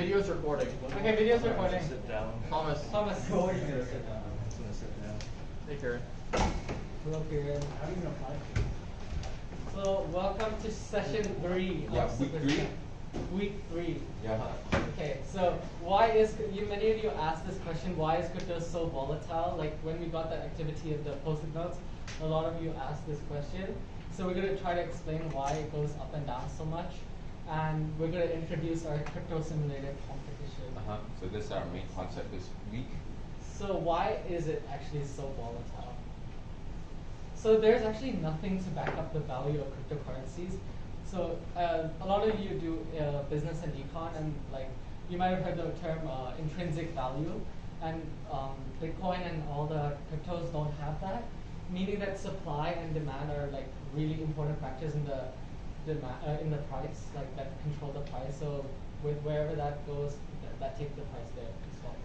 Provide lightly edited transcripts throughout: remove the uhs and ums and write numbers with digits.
Video's recording. Okay, video's recording. Sit down. Thomas. Thomas. Oh, you're gonna sit down. I'm just gonna sit down. Hey, Karen. Hello, Kieran. How do you know apply? So, welcome to session 3. Yeah, of week Super 3? Chat. Week 3. Yeah. Okay, so why is, many of you asked this question, why is crypto so volatile? Like when we got the activity of the post-it notes, a lot of you asked this question. So we're going to try to explain why it goes up and down so much. And we're going to introduce our crypto simulated competition. So this is our main concept this week. So why is it actually so volatile? So there's actually nothing to back up the value of cryptocurrencies. So a lot of you do business and econ, and like you might have heard the term intrinsic value, and Bitcoin and all the cryptos don't have that, meaning that supply and demand are like really important factors in the price, like that control the price. So with wherever that goes, that takes the price there as well.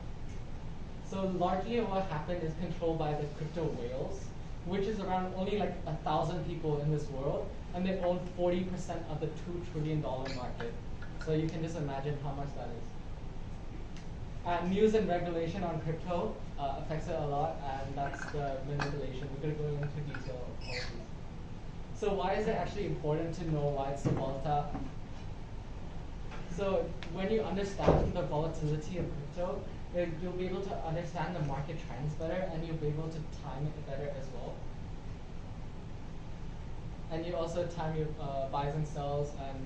So largely what happened is controlled by the crypto whales, which is around only like 1,000 people in this world, and they own 40% of the $2 trillion market. So you can just imagine how much that is. News and regulation on crypto affects it a lot, and that's the manipulation. We're going to go into detail of all of these. So why is it actually important to know why it's so volatile? So when you understand the volatility of crypto, you'll be able to understand the market trends better, and you'll be able to time it better as well. And you also time your buys and sells, and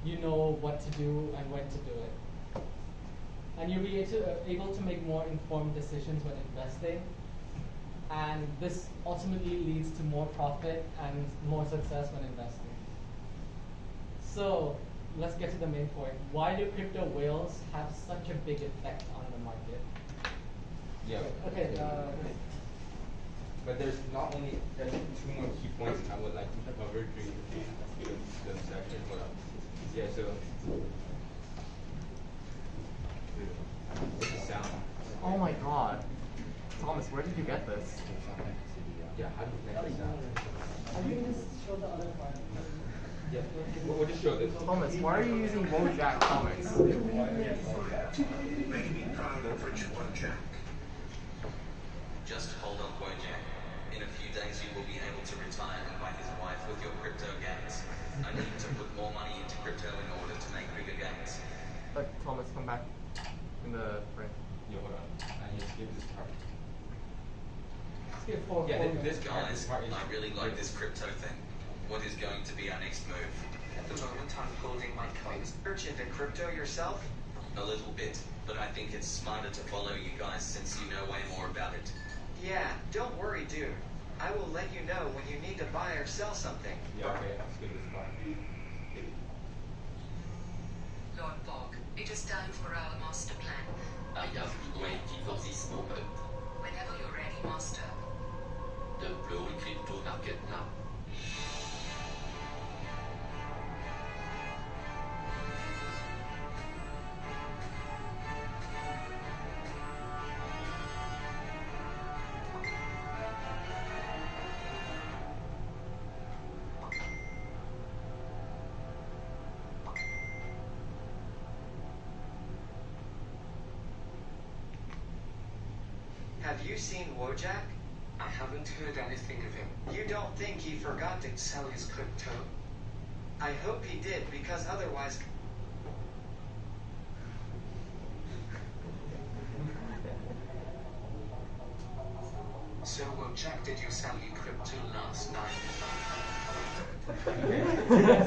you know what to do and when to do it. And you'll be able to make more informed decisions when investing. And this ultimately leads to more profit and more success when investing. So let's get to the main point. Why do crypto whales have such a big effect on the market? Yeah. Okay. But there's not only there's 2 more key points I would like to cover during the session. Hold on. Yeah. So. What's the sound? Oh my God. Thomas, where did you get this? Yeah. How do you make the sound? I can just show the other part. Yeah. We'll just show this. Thomas, why are you using Wojak comics? Just hold on, Wojak. In a few days you will be able to retire and buy his wife with your crypto gains. I need to put more money into crypto in order to make bigger gains. Thomas, come back in the frame. Yeah. Hold on. I need to skip this part. Skip forward. Yeah. This part. Guys, This part is. I really like this crypto thing. What is going to be our next move? At the moment, I'm holding my coins. Search into crypto yourself? A little bit, but I think it's smarter to follow you guys since you know way more about it. Yeah, don't worry, dude. I will let you know when you need to buy or sell something. Yeah. Okay. I'll skip this part. Lord Bog, it is time for our master plan. I have been waiting for this moment. Whenever you're ready, master. The global crypto market now. Have you seen Wojak? I haven't heard anything of him. You don't think he forgot to Sell his crypto. I hope he did, because otherwise... So Jack, did you sell your crypto last night?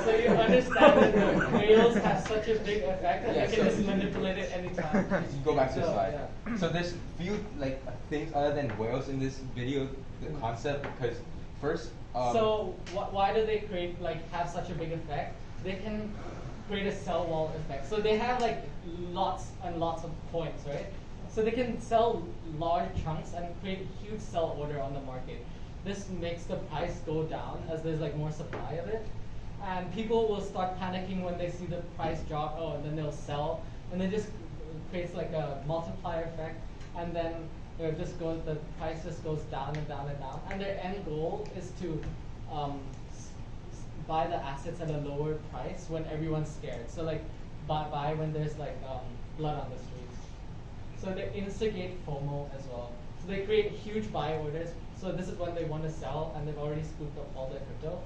So you understand that the whales have such a big effect that Yeah, they can so- just manipulate it anytime. You go back to the So, slide. yeah. So there's few like things other than whales in this video, the concept, because first. So why do they create have such a big effect? They can create a sell wall effect. So they have like lots and lots of coins, right? So they can sell large chunks and create huge sell order on the market. This makes the price go down as there's like more supply of it, and people will start panicking when they see the price drop. Oh, and then they'll sell, and it just creates like a multiplier effect, and then it just goes. The price just goes down and down and down. And their end goal is to buy the assets at a lower price when everyone's scared. So like buy when there's like blood on the streets. So they instigate FOMO as well. So they create huge buy orders. So this is when they want to sell and they've already scooped up all their crypto.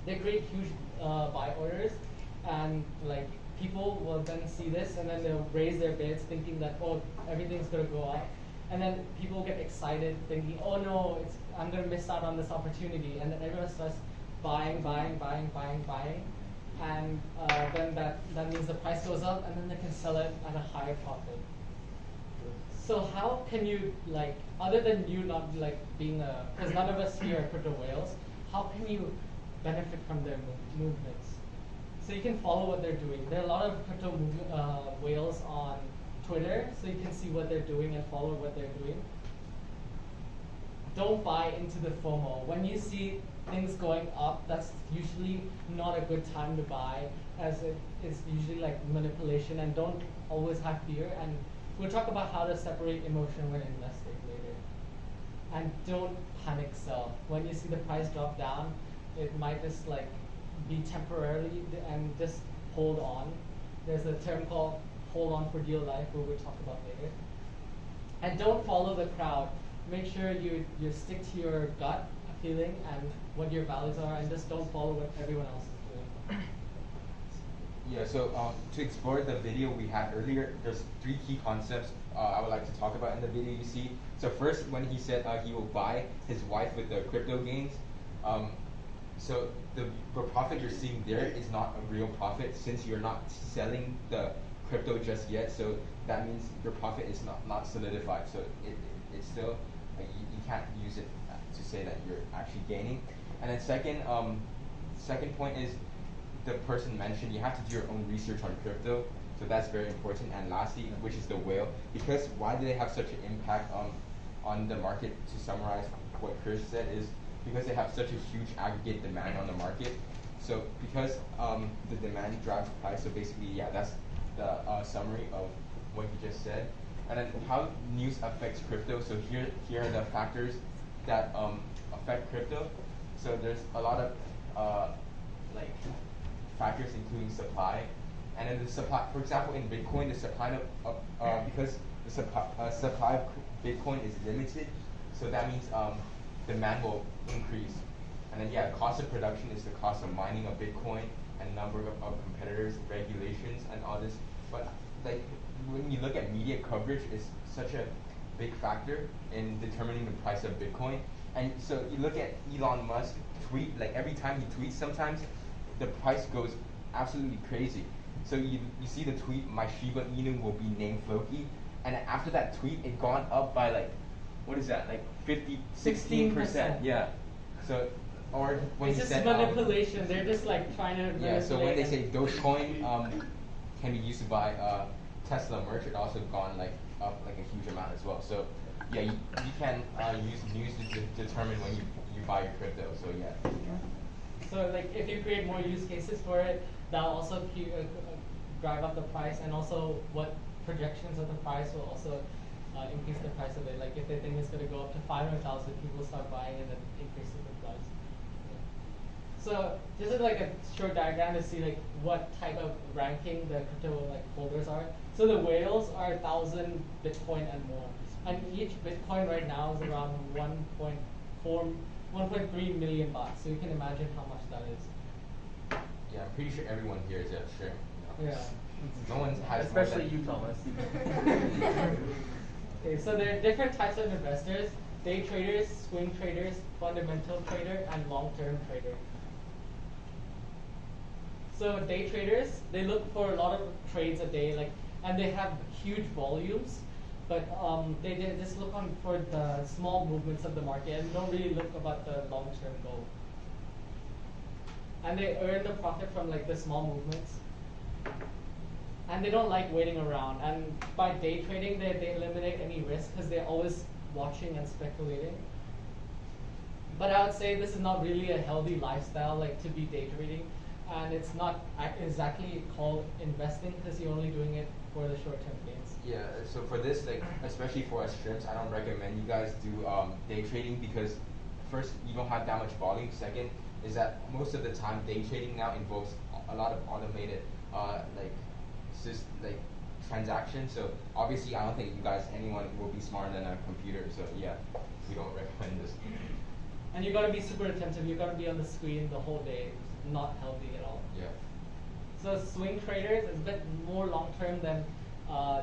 They create huge buy orders, and like people will then see this and then they'll raise their bids thinking that, oh, everything's gonna go up. And then people get excited thinking, oh no, I'm gonna miss out on this opportunity. And then everyone starts buying. And then that means the price goes up and then they can sell it at a higher profit. So how can you, like, other than you not like being because none of us here are crypto whales, how can you benefit from their movements? So you can follow what they're doing. There are a lot of crypto whales on Twitter, so you can see what they're doing and follow what they're doing. Don't buy into the FOMO. When you see things going up, that's usually not a good time to buy, as it is usually like manipulation, and don't always have fear. And we'll talk about how to separate emotion when investing later. And don't panic sell. When you see the price drop down, it might just like be temporarily and just hold on. There's a term called hold on for dear life, where we'll talk about later. And don't follow the crowd. Make sure you stick to your gut feeling and what your values are, and just don't follow what everyone else is doing. Yeah, so to explore the video we had earlier, there's 3 key concepts I would like to talk about in the video you see. So first, when he said he will buy his wife with the crypto gains, so the profit you're seeing there is not a real profit, since you're not selling the crypto just yet. So that means your profit is not solidified. So it's still, you can't use it to say that you're actually gaining. And then second point is, the person mentioned you have to do your own research on crypto. So that's very important. And lastly, which is the whale, because why do they have such an impact on the market? To summarize what Chris said, is because they have such a huge aggregate demand on the market. So because the demand drives price. So basically, yeah, that's the summary of what you just said. And then how news affects crypto. So here are the factors that affect crypto. So there's a lot of like factors, including supply. And then the supply, for example, in Bitcoin, the supply of because the supply of Bitcoin is limited, so that means demand will increase. And then yeah, cost of production is the cost of mining a Bitcoin, and number of competitors, regulations, and all this. But like when you look at media coverage, is such a big factor in determining the price of Bitcoin. And so you look at Elon Musk tweet, like every time he tweets, sometimes the price goes absolutely crazy. So you see the tweet, my Shiba Inu will be named Floki, and after that tweet, it gone up by like, what is that, like 16%. Yeah. So, or when it's he just said manipulation. They're just like trying to. Yeah. So when they say Dogecoin can be used to buy Tesla merch, it also gone like up like a huge amount as well. So yeah, you can use news to determine when you buy your crypto. So yeah. So like if you create more use cases for it, that'll also drive up the price, and also what projections of the price will also increase the price of it. Like if they think it's going to go up to 500,000, people start buying it and increases the price. Yeah. So this is like a short diagram to see like what type of ranking the crypto like holders are. So the whales are 1,000 Bitcoin and more, and each Bitcoin right now is around 1.3 million baht. So you can imagine how much that is. Yeah, I'm pretty sure everyone here is a shrimp. Yeah. No one has. Especially you, Thomas. Okay, so there are different types of investors: day traders, swing traders, fundamental trader, and long-term trader. So day traders, they look for a lot of trades a day, like, and they have huge volumes, but they just look on for the small movements of the market and don't really look about the long-term goal. And they earn the profit from like the small movements. And they don't like waiting around. And by day trading, they eliminate any risk because they're always watching and speculating. But I would say this is not really a healthy lifestyle, like to be day trading. And it's not exactly called investing because you're only doing it for the short-term gains. Yeah, so for this, like, especially for us shrimps, I don't recommend you guys do day trading, because first, you don't have that much volume. Second, is that most of the time day trading now involves a lot of automated like like transaction. So obviously, I don't think anyone will be smarter than a computer. So yeah, we don't recommend this. And you gotta be super attentive. You gotta be on the screen the whole day. It's not healthy at all. Yeah. So swing traders is a bit more long term than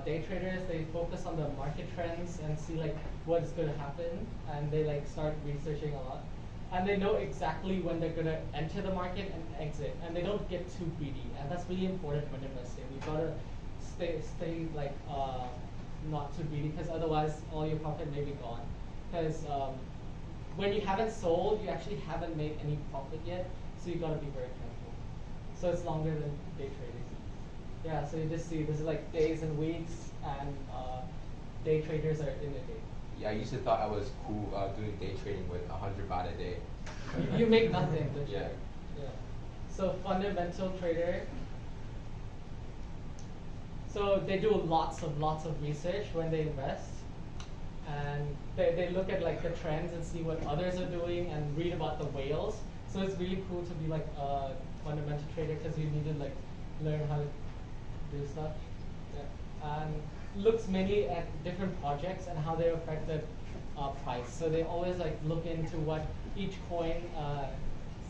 day traders. They focus on the market trends and see like what's going to happen, and they like start researching a lot. And they know exactly when they're going to enter the market and exit, and they don't get too greedy. And that's really important when investing. You gotta stay like not too greedy, because otherwise all your profit may be gone. Because when you haven't sold, you actually haven't made any profit yet, so you gotta be very careful. So it's longer than day trading. Yeah, so you just see this is like days and weeks, and day traders are in a day. Yeah, I used to thought I was cool doing day trading with 100 baht a day. You make nothing. Yeah. Yeah. So fundamental trader. So they do lots of research when they invest, and they look at like the trends and see what others are doing and read about the whales. So it's really cool to be like a fundamental trader, because you need to like learn how to do stuff. Yeah. And looks mainly at different projects and how they affect the price. So they always like look into what each coin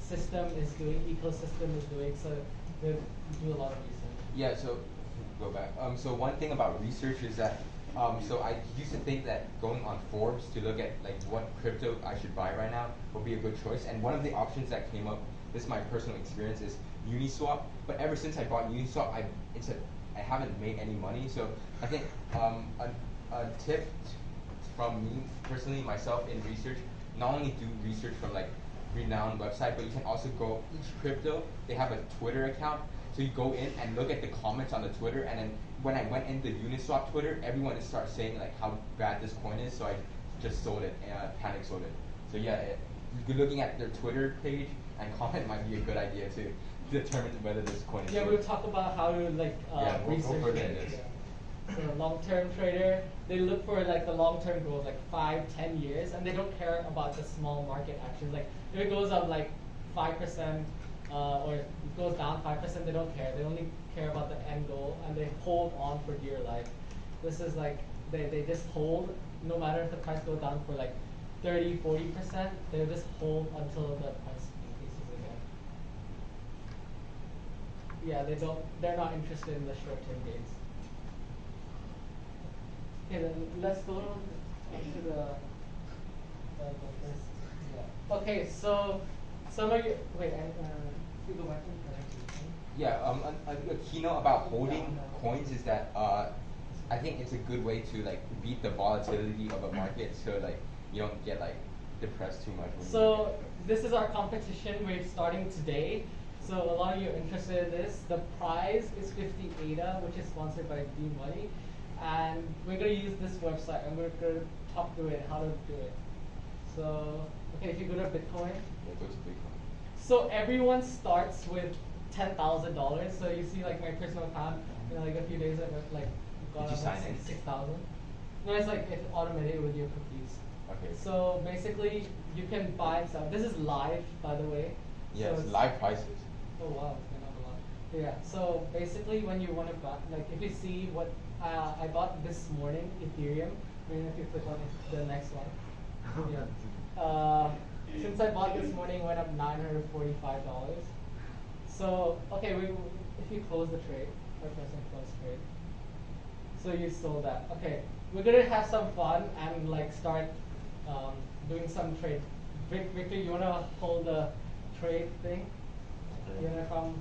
system is doing, ecosystem is doing. So they do a lot of research. Yeah, so go back. So one thing about research is that so I used to think that going on Forbes to look at like what crypto I should buy right now would be a good choice. And one of the options that came up, this is my personal experience, is Uniswap. But ever since I bought Uniswap, I haven't made any money. So I think a tip from me personally, myself in research, not only do research from like renowned website, but you can also go each crypto. They have a Twitter account, so you go in and look at the comments on the Twitter. And then when I went into Uniswap Twitter, everyone just started saying like how bad this coin is. So I just sold it, panic sold it. So yeah, looking at their Twitter page and comment might be a good idea to determine whether this coin is. Yeah, good. we'll talk about how to like we'll research go further it. in this. Yeah. So a long-term trader, they look for like the long-term goals, like 5-10 years, and they don't care about the small market actions. Like if it goes up like 5%, or it goes down 5%, they don't care. They only care about the end goal, and they hold on for dear life. This is like they just hold, no matter if the price goes down for like 30-40%, they'll just hold until the price increases again. Yeah, they're not interested in the short-term gains. Okay, then let's go on to the first. Yeah. Okay, so some of you wait. You go back to the presentation. Yeah, a keynote about holding coins is that I think it's a good way to like beat the volatility of a market, so like you don't get like depressed too much. So this is our competition. We're starting today. So a lot of you are interested in this. The prize is 50 ADA, which is sponsored by D-Money. And we're going to use this website, and we're going to talk through it, how to do it. So, okay, if you go to Bitcoin. Yeah, go to Bitcoin. So everyone starts with $10,000. So you see like my personal account, like a few days ago, like got Did you sign in? 6,000. No, it's like it's automated with your cookies. Okay. So basically, you can buy and sell. This is live, by the way. Yeah, So it's live prices. Oh wow, it's been up a lot. Yeah. So basically, when you want to buy, like if you see what I bought this morning, Ethereum. I mean, if you click on it, the next one. Yeah. Since I bought this morning, it went up $945. So okay, if you close the trade, by pressing close trade. So you sold that. Okay, we're gonna have some fun and like start doing some trade. Victor, you wanna hold the trade thing? You wanna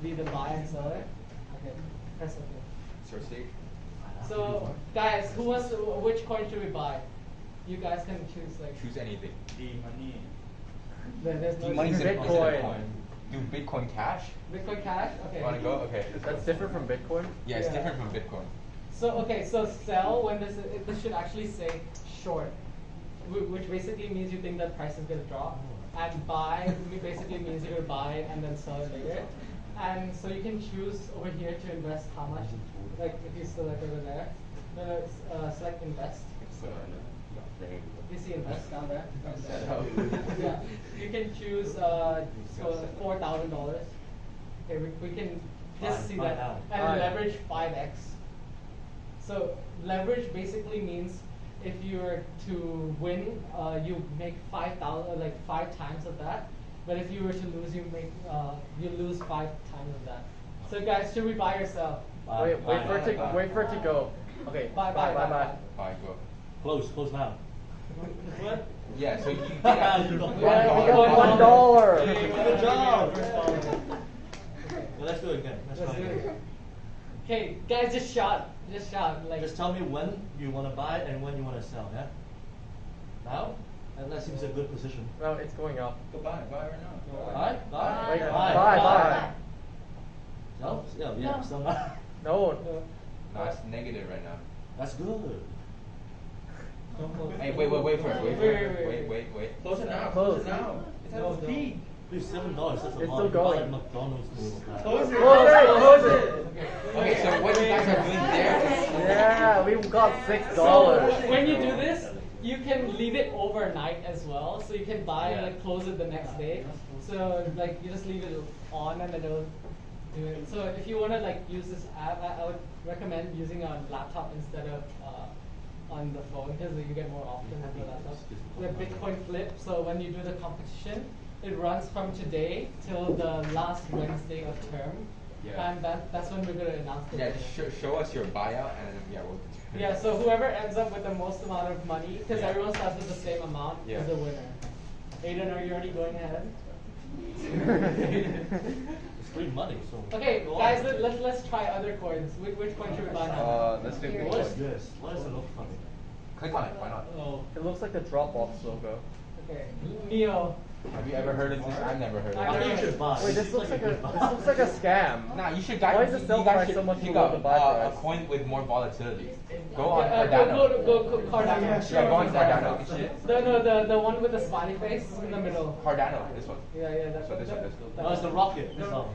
be the buy and seller? Okay, press OK. Search stage. So guys, which coin should we buy? You guys can choose like. Choose anything. D-Money. There's no. D-Money's a Bitcoin. coin. Do Bitcoin Cash? Bitcoin Cash. Okay. You wanna go? Okay. That's different from Bitcoin? Yeah, it's Yeah. different from Bitcoin. So okay, so sell when this should actually say short, which basically means you think that price is gonna drop, and buy basically means you're gonna buy it and then sell it later. And so you can choose over here to invest how much. Like if you select over there, select invest. You see invest down there. Yeah, you can choose $4,000. Okay, we can Just see Buy that. now. And Buy. leverage 5x. So leverage basically means if you were to win, you make 5,000, like 5 times of that. But if you were to lose, you lose 5 times of that. So guys, should we buy or sell? Wait for it to go. Okay. Buy. Bye, go. Close now. What? Yeah, so you get Yeah, we $1. got Good job. Well, let's do it again. Let's Let's try do again. it. Okay, guys, just shout. Like, Just tell me when you want to buy and when you want to sell, yeah? Now? And that seems a good position. No, it's going up. Go buy right now. Buy? Wait, buy. Sell? Yeah, No. sell now. No. No, it's negative right now. That's good. Hey, wait for it. Wait. Close it now. Close. It now. It's at its peak. Please, $7. That's a It's lot. still going. Buy McDonald's meal with that. Close it. Okay, so what you guys are doing there is Yeah, we got $6. so when you do this, you can leave it overnight as well. So you can buy and like close it the next day. So like you just leave it on and it'll do it. So if you want to like use this app, I would recommend using a laptop instead of on the phone because you get more often on the laptop. The Bitcoin flip. So when you do the competition, it runs from today till the last Wednesday of term. Yeah. And that's when we're going to announce the yeah. winner. Show us your buyout and we'll. Yeah, so whoever ends up with the most amount of money, because Yeah. everyone starts with the same amount, Yeah. is the winner. Aiden, are you already going ahead? It's free money, so. Okay, guys, let's try other coins. Which coin should we buy now? Let's do What is Bitcoin. this? Why does it look funny? Click on it. Why not? Oh, It looks like the Dropbox logo. okay. Neo. Have you ever heard of this? I've never heard I I of think it. you should buy. Wait, this looks like a scam. Nah, you should Why guys. is the you sell guys price should so much pick below up the buy a price? coin with more volatility. Go on Go Cardano. go Cardano. Yeah, go on Cardano. The one with the smiley face in the middle. Cardano. This one. Yeah, that's So this one. No, it's the rocket. This one. No,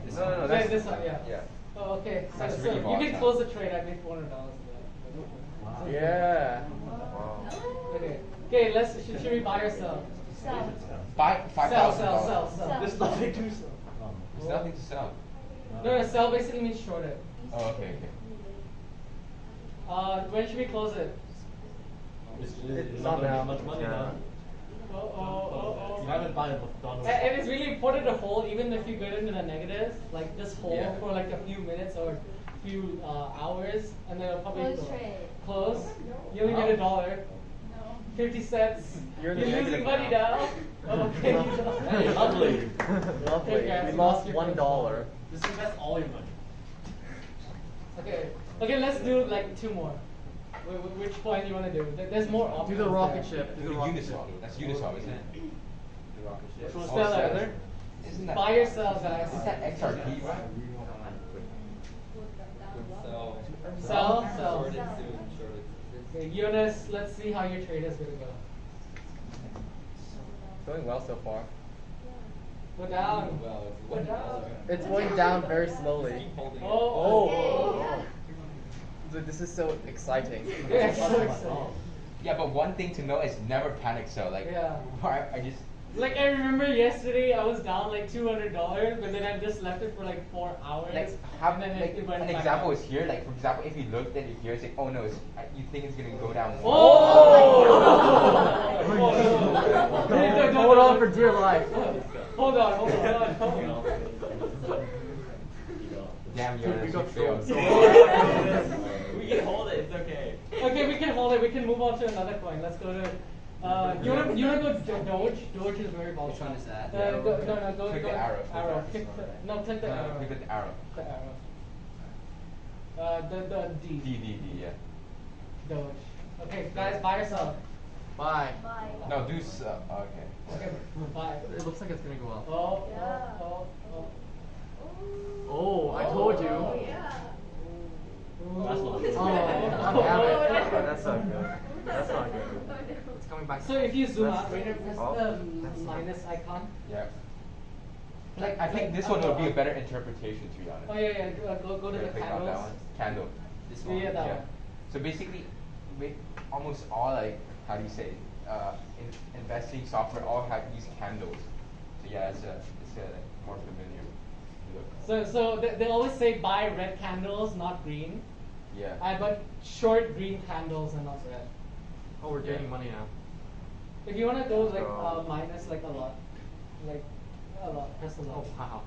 Yeah, this one, yeah. Yeah. Oh, okay. So, That's so really you volatile. can close the trade. I made $400. Wow. Yeah. Okay. Should we buy or sell? Sell. Buy $5,000. Sell. There's nothing to sell. There's nothing to sell. No, sell basically means short it. Oh, okay. When should we close it? It's not not now. much money Yeah. now. You haven't bought a McDonald's. And it's really important to hold, even if you get into the negatives. Like just hold Yeah. for like a few minutes or a few hours, and then it'll probably Close go. trade. Close. You only get $1. 50 cents. You're You're in the losing negative money now. now. Okay. Hey, lovely. Lovely. Okay, We you lost lost your $1. Just invest all your money. Okay, let's do like 2 more. Which point do you want to do? There's more options. Do the rocket there. ship. Do the Uniswap. That's Uniswap, isn't it? The rocket ship. Which one's Sell Oh, it. Stellar? Isn't that? Buy or sell, guys. Is that XRP, right? Sell. Okay, Jonas, let's see how your trade is going to go. It's going well so far. Go down. Go down. It's going down very slowly. Oh. This is so exciting. Yeah, it's so exciting. Yeah, but one thing to know is never panic sell. Like, Yeah. I just. Like I remember yesterday, I was down like $200, but then I just left it for like 4 hours. Like, have, and then like it went an back example up. is here. Like, for example, if you looked at it here, it's like, oh no, you think it's gonna go down. Oh! Hold on for dear life. Hold on. Damn, We Jonas, you got failed. sold. We can hold it, it's okay. Okay, we can hold it. We can move on to another coin. Let's go to. You wanna go Doge? Doge is very volatile. Which one is that? Go. Click the arrow. Click the arrow. Click the arrow. The arrow. The D. D, yeah. Doge. Okay, guys, buy or sell? Bye. Bye. No, do okay. Okay, buy. It looks like it's gonna go up. Oh. Oh, I told you. Oh, yeah. That's not good. Oh, damn it. That's not good. That's not good. It's coming back. So if you zoom That's- out, right, press oh, the that's- minus icon. Yeah. Like, I think this one would be a better interpretation, to be honest. Oh yeah. Go to the Click on that candles. one. Candle. This one. Yeah, that one. So basically, almost all, like, how do you say, investing software all have these candles. So yeah, it's more familiar. So they always say buy red candles, not green. Yeah. But short green candles and not red. Oh, we're getting money now. If you want to go like So- minus like a lot, press a lot. Oh wow.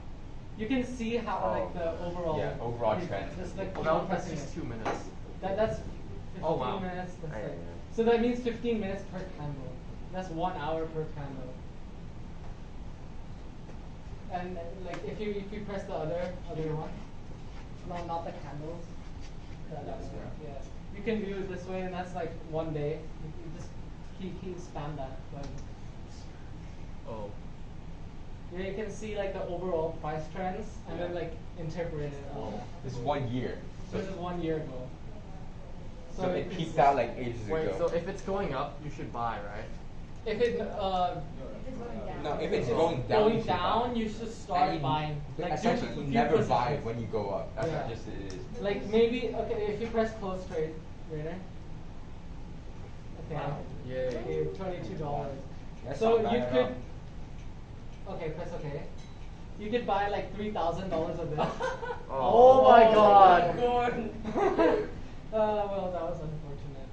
You can see how like the overall. Yeah, overall trend. Just like Well, that's pressing it. 2 minutes. That's 15 Oh, wow. minutes. That's Yeah, like, yeah. So that means 15 minutes per candle. That's 1 hour per candle. And like if you press the other one, no, not the candles. That's yeah. You can do it this way, and that's like 1 day. You just keep spam that. But Oh. yeah, you can see like the overall price trends, and then like interpret it. This is 1 year. So, This is 1 year ago. so it it's- peaked out like ages Wait, ago. so if it's going up, you should buy, right? If it No, if it's going down, you should buy. you should start And buying. Like essentially, do you few never buy positions. when you go up. That's Yeah. not just it is. Like maybe okay, if you press close trade, right? Okay. Wow. Yay. Okay, $22. That's So not bad you at could. Okay, press okay. You could buy like $3,000 of this. Oh my god. Well, that was unfortunate.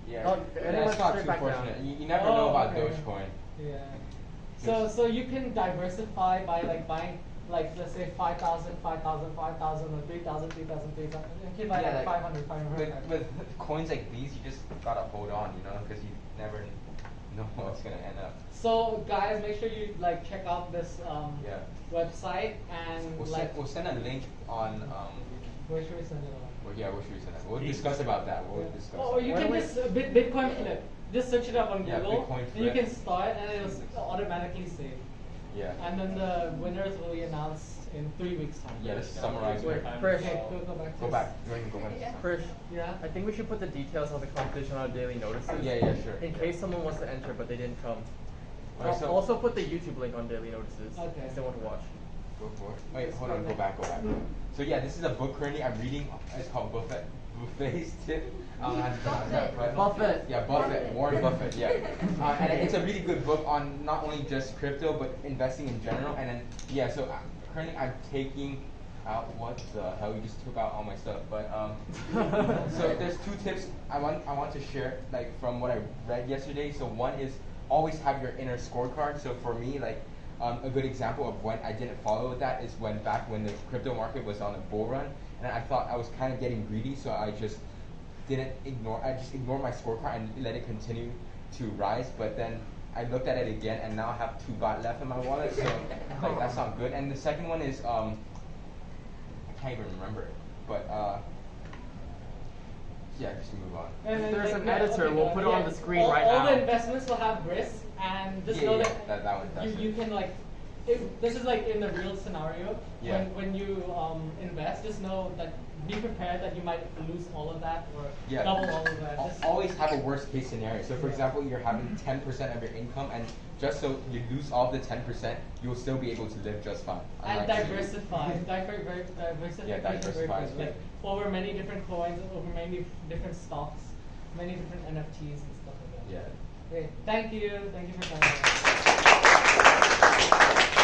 Yeah, Oh, and it that's went not straight too back down. fortunate. You never know about okay. Dogecoin. Yeah. So you can diversify by like buying like let's say 5,000, 5,000, 5,000, or 3,000, 3,000, 3,000. You can buy Yeah, like like, 500, 500. With coins like these, you just gotta hold on, you know, because you never know what's gonna end up. So guys, make sure you like check out this Yeah. website and We'll send a link on. where should we send it on? Well, yeah, what should we send that? We'll discuss about that. We'll discuss. Or you can just Bitcoin flip. Just search it up on Yeah, Google, Bitcoin and you flip. can start, and it'll automatically save. Yeah. And then the winners will be announced in 3 weeks' time. Yeah, let's summarize. Wait, it. first, Okay, go back. Go back. Go ahead and go back. First, Yeah. I think we should put the details of the competition on our daily notices. Yeah, sure. In case someone wants to enter but they didn't come. Alright, so- Also put the YouTube link on daily notices Okay. if they want to watch. Go for it. Wait, hold on. Go back. So yeah, this is a book currently I'm reading. It's called Buffett's Tip. I don't know how to pronounce that, but Buffett. Yeah, Buffett. Warren Buffett. Yeah. And it's a really good book on not only just crypto but investing in general. And then yeah, so currently I'm taking out what the hell you just took out all my stuff. But so there's 2 tips I want to share like from what I read yesterday. So one is always have your inner scorecard. So for me, like a good example of when I didn't follow that is back when the crypto market was on a bull run, and I thought I was kind of getting greedy, so I just ignored my scorecard and let it continue to rise. But then I looked at it again, and now I have 2 baht left in my wallet, so like that's not good. And the second one is I can't even remember it, but yeah, just move on. And then, There's like, an editor, we'll put it on the screen right all now. the investments will have risk, and just know that, that one. That's you it. can like, if this is like in the real scenario, Yeah. when you invest, just know that be prepared that you might lose all of that or Yeah. double all of that. Just, Always have a worst case scenario. So for Yeah. example, you're having 10% of your income, and just so you lose all the 10%, you'll still be able to live just fine. and Unlike- diversify. Diversification Yeah, is very diversify is good. good. Like over many different coins, over many different stocks, many different NFTs and stuff like that. Yeah. Okay, thank you for coming.